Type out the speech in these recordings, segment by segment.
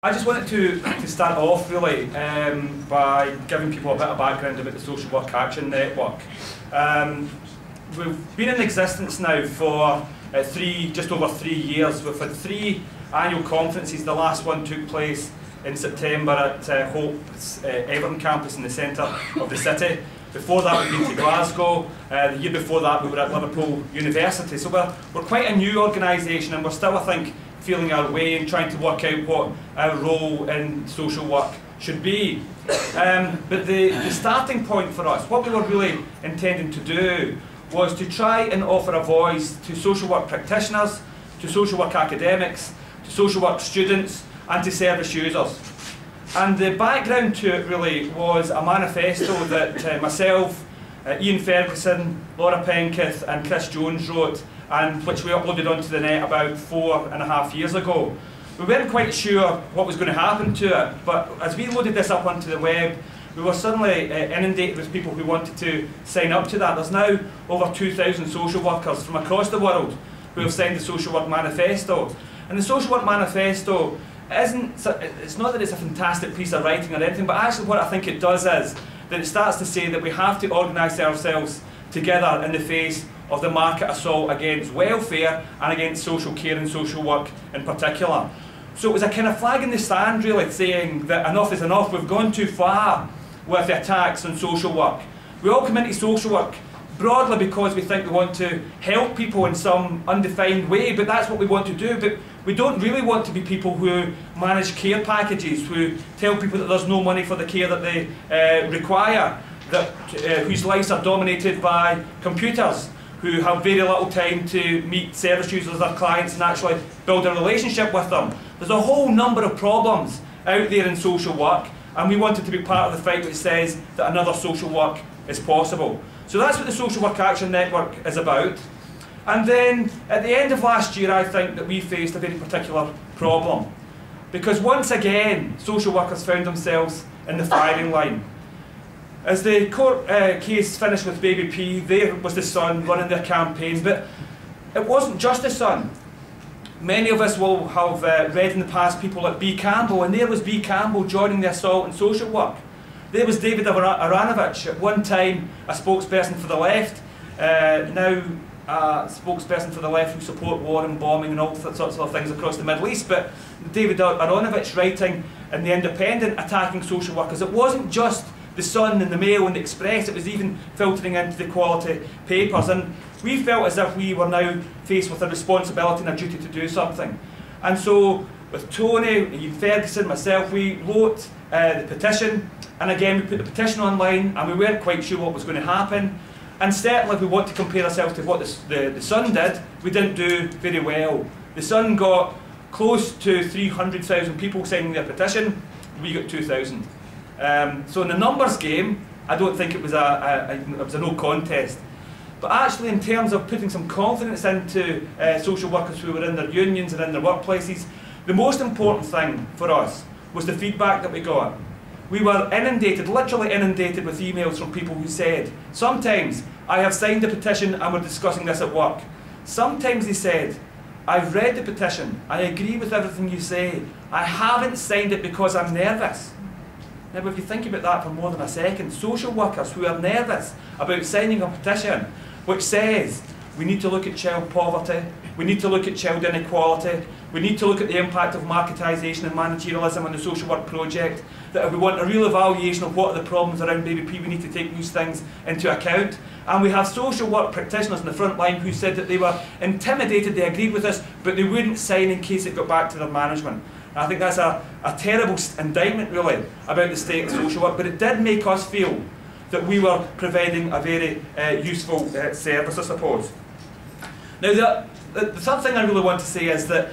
I just wanted to start off really by giving people a bit of background about the Social Work Action Network. We've been in existence now for just over 3 years. We've had 3 annual conferences. The last one took place in September at Hope's Everton campus in the centre of the city. Before that we've been to Glasgow. The year before that we were at Liverpool University. So we're quite a new organisation, and we're still, I think, feeling our way and trying to work out what our role in social work should be. But the starting point for us, what we were really intending to do, was to try and offer a voice to social work practitioners, to social work academics, to social work students and to service users. And the background to it really was a manifesto that myself, Ian Ferguson, Laura Penketh and Chris Jones wrote, and which we uploaded onto the net about 4.5 years ago. We weren't quite sure what was going to happen to it, but as we loaded this up onto the web, we were suddenly inundated with people who wanted to sign up to that. There's now over 2,000 social workers from across the world who have signed the Social Work Manifesto. And the Social Work Manifesto it's not that it's a fantastic piece of writing or anything, but actually what I think it does is that it starts to say that we have to organise ourselves together in the face of the market assault against welfare and against social care and social work in particular. So it was a kind of flag in the sand really, saying that enough is enough, we've gone too far with the attacks on social work. We all come into social work broadly because we think we want to help people in some undefined way, but that's what we want to do. But we don't really want to be people who manage care packages, who tell people that there's no money for the care that they require, whose lives are dominated by computers, who have very little time to meet service users, their clients, and actually build a relationship with them. There's a whole number of problems out there in social work, and we wanted to be part of the fight which says that another social work is possible. So that's what the Social Work Action Network is about. And then at the end of last year, I think that we faced a very particular problem, because once again social workers found themselves in the firing line. As the court case finished with Baby P, there was the Sun running their campaign, but it wasn't just the Sun. Many of us will have read in the past people like B. Campbell, and there was B. Campbell joining the assault on social work. There was David Aranovich, at one time a spokesperson for the left, now a spokesperson for the left who support war and bombing and all sorts of things across the Middle East. But David Aranovich writing in The Independent attacking social workers. It wasn't just the Sun and the Mail and the Express, it was even filtering into the quality papers. And we felt as if we were now faced with a responsibility and a duty to do something. And so with Tony, Ian Ferguson, myself, we wrote the petition, and again we put the petition online, and we weren't quite sure what was going to happen. And certainly if we want to compare ourselves to what the Sun did, we didn't do very well. The Sun got close to 300,000 people signing their petition, we got 2,000. So in the numbers game, I don't think it was a no contest. But actually in terms of putting some confidence into social workers who were in their unions and in their workplaces, the most important thing for us was the feedback that we got. We were inundated, literally inundated with emails from people who said, sometimes I have signed the petition and we're discussing this at work. Sometimes they said, I've read the petition, I agree with everything you say, I haven't signed it because I'm nervous. Now if you think about that for more than a second, social workers who are nervous about signing a petition which says we need to look at child poverty, we need to look at child inequality, we need to look at the impact of marketisation and managerialism on the social work project, that if we want a real evaluation of what are the problems around Baby P, we need to take these things into account. And we have social work practitioners in the front line who said that they were intimidated, they agreed with us, but they wouldn't sign in case it got back to their management. And I think that's a terrible indictment really about the state of social work, but it did make us feel that we were providing a very useful service, I suppose. Now the third thing I really want to say is that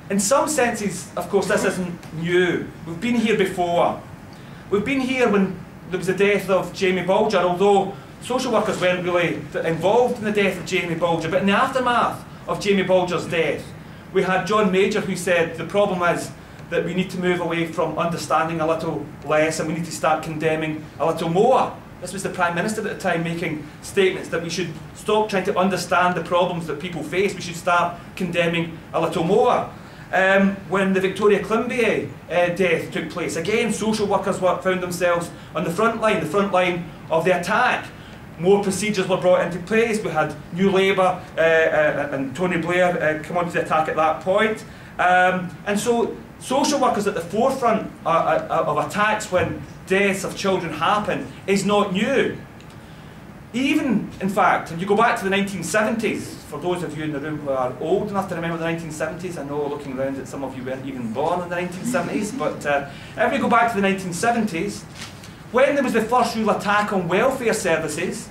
in some senses, of course, this isn't new. We've been here before. We've been here when there was the death of Jamie Bulger, although social workers weren't really involved in the death of Jamie Bulger, but in the aftermath of Jamie Bulger's death, we had John Major who said the problem is that we need to move away from understanding a little less and we need to start condemning a little more. This was the Prime Minister at the time making statements that we should stop trying to understand the problems that people face, we should start condemning a little more. When the Victoria Climbié death took place, again, social workers found themselves on the front line of the attack. More procedures were brought into place. We had New Labour and Tony Blair come onto the attack at that point. And so social workers at the forefront of attacks when deaths of children happen is not new. Even, in fact, if you go back to the 1970s, for those of you in the room who are old enough to remember the 1970s, I know looking around that some of you weren't even born in the 1970s, but if we go back to the 1970s, when there was the first real attack on welfare services,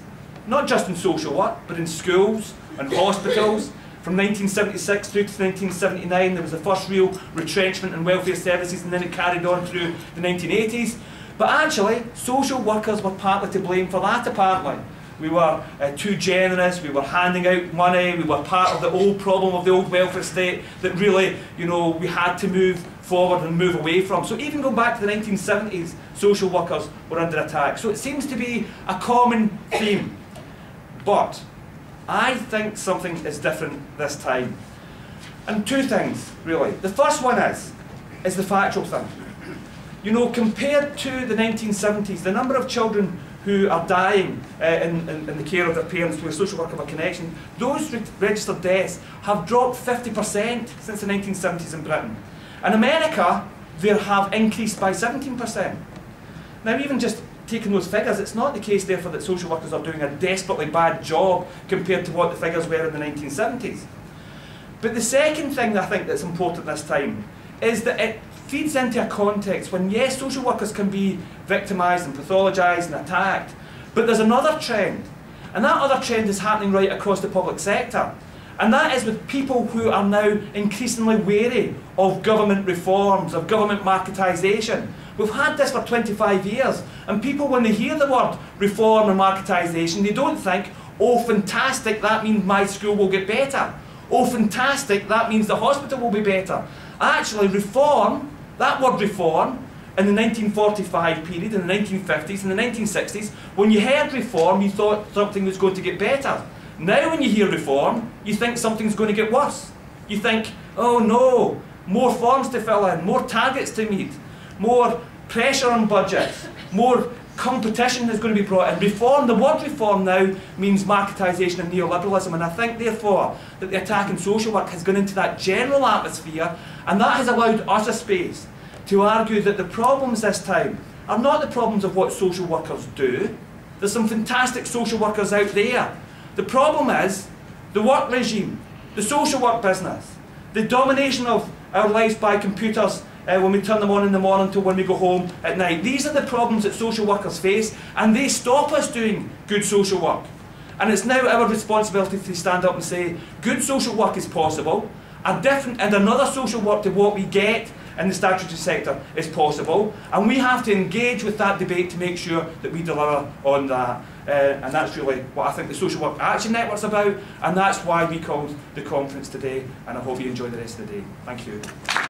not just in social work, but in schools and hospitals, from 1976 through to 1979, there was the first real retrenchment in welfare services, and then it carried on through the 1980s. But actually, social workers were partly to blame for that, apparently. We were too generous, we were handing out money, we were part of the old problem of the old welfare state that really, you know, we had to move forward and move away from. So even going back to the 1970s, social workers were under attack. So it seems to be a common theme. But I think something is different this time. And two things, really. The first one is the factual thing. You know, compared to the 1970s, the number of children who are dying in the care of their parents through a social worker of a connection, those registered deaths have dropped 50% since the 1970s in Britain. In America, they have increased by 17%. Now, even just taking those figures, it's not the case, therefore, that social workers are doing a desperately bad job compared to what the figures were in the 1970s. But the second thing I think that's important this time is that it feeds into a context when, yes, social workers can be victimised and pathologised and attacked, but there's another trend, and that other trend is happening right across the public sector, and that is with people who are now increasingly wary of government reforms, of government marketisation. We've had this for 25 years, and people, when they hear the word reform and marketisation, they don't think, oh, fantastic, that means my school will get better. Oh, fantastic, that means the hospital will be better. Actually, reform, that word reform, in the 1945 period, in the 1950s, in the 1960s, when you heard reform, you thought something was going to get better. Now when you hear reform, you think something's going to get worse. You think, oh no, more forms to fill in, more targets to meet, more pressure on budgets, more competition is going to be brought in. Reform, the word reform now means marketisation and neoliberalism, and I think therefore that the attack on social work has gone into that general atmosphere, and that has allowed us a space to argue that the problems this time are not the problems of what social workers do. There's some fantastic social workers out there. The problem is the work regime, the social work business, the domination of our lives by computers when we turn them on in the morning till when we go home at night. These are the problems that social workers face, and they stop us doing good social work. And it's now our responsibility to stand up and say, good social work is possible, a different and another social work to what we get in the statutory sector is possible, and we have to engage with that debate to make sure that we deliver on that. And that's really what I think the Social Work Action Network's about, and that's why we called the conference today, and I hope you enjoy the rest of the day. Thank you.